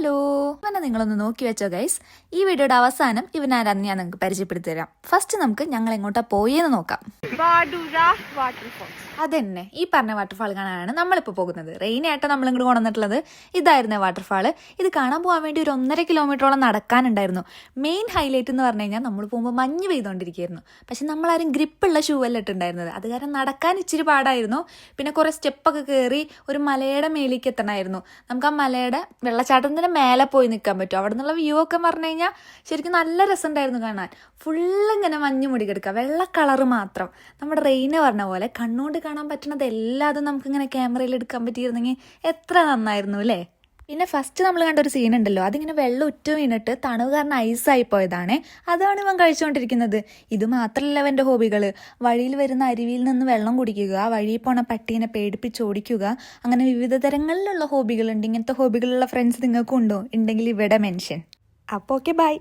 Hello, അങ്ങനെ നിങ്ങളൊന്ന് നോക്കി വെച്ചോ ഗൈസ്. ഈ വീഡിയോയുടെ അവസാനം ഇവനാരാന്ന് ഞാൻ നിങ്ങൾക്ക് പരിചയപ്പെടുത്തി തരാം. ഫസ്റ്റ് നമുക്ക് ഞങ്ങൾ എങ്ങോട്ടാ പോയെന്ന് നോക്കാം. അതന്നെ, ഈ പറഞ്ഞ വാട്ടർഫാൾ കാണാനാണ് നമ്മളിപ്പോൾ പോകുന്നത്. റെയിനി ആയിട്ട് നമ്മൾ ഇങ്ങോട്ട് കൊണ്ടുവന്നിട്ടുള്ളത് ഇതായിരുന്നു വാട്ടർഫാൾ. ഇത് കാണാൻ പോകാൻ വേണ്ടി ഒരു 1.5 കിലോമീറ്ററോളം നടക്കാനുണ്ടായിരുന്നു. മെയിൻ ഹൈലൈറ്റ് എന്ന് പറഞ്ഞു കഴിഞ്ഞാൽ നമ്മൾ പോകുമ്പോൾ മഞ്ഞ് പെയ്തുകൊണ്ടിരിക്കുകയായിരുന്നു. പക്ഷെ നമ്മളാരും ഗ്രിപ്പുള്ള ഷൂ അല്ല ഇട്ടുണ്ടായിരുന്നത്. അത് കാരണം നടക്കാൻ ഇച്ചിരി പാടായിരുന്നു. പിന്നെ കുറേ സ്റ്റെപ്പൊക്കെ കയറി ഒരു മലയുടെ മേലേക്ക് എത്തണമായിരുന്നു. നമുക്ക് ആ മലയുടെ വെള്ളച്ചാട്ടത്തിന് മേലെ പോയി നിൽക്കാൻ പറ്റും. അവിടെ നിന്നുള്ള വ്യൂ ഒക്കെ പറഞ്ഞു കഴിഞ്ഞാൽ ശരിക്കും നല്ല രസമുണ്ടായിരുന്നു കാണാൻ. ഫുള്ളിങ്ങനെ മഞ്ഞ് മുടി കിടക്കുക, വെള്ള കളറ് മാത്രം. നമ്മുടെ റെയിന് പറഞ്ഞ പോലെ കണ്ണുകൊണ്ട് കാണാൻ പറ്റുന്നത് എല്ലാതും നമുക്കിങ്ങനെ ക്യാമറയിൽ എടുക്കാൻ പറ്റിയിരുന്നെങ്കിൽ എത്ര നന്നായിരുന്നു അല്ലേ. പിന്നെ ഫസ്റ്റ് നമ്മൾ കണ്ട ഒരു സീൻ ഉണ്ടല്ലോ, അതിങ്ങനെ വെള്ളം ഉറ്റു വീണിട്ട് തണുവ് കാരണം ഐസായി പോയതാണ്. അതാണ് ഇവൻ കഴിച്ചുകൊണ്ടിരിക്കുന്നത്. ഇത് മാത്രമല്ല ഇവൻ്റെ ഹോബികൾ. വഴിയിൽ വരുന്ന അരുവിയിൽ നിന്ന് വെള്ളം കുടിക്കുക, വഴിയിൽ പോണ പട്ടീനെ പേടിപ്പിച്ച് ഓടിക്കുക, അങ്ങനെ വിവിധ തരങ്ങളിലുള്ള ഹോബികളുണ്ട്. ഇങ്ങനത്തെ ഹോബികളുള്ള ഫ്രണ്ട്സ് നിങ്ങൾക്കും ഉണ്ടോ? ഉണ്ടെങ്കിൽ ഇവിടെ മെൻഷൻ. അപ്പോൾ ഓക്കെ, ബൈ.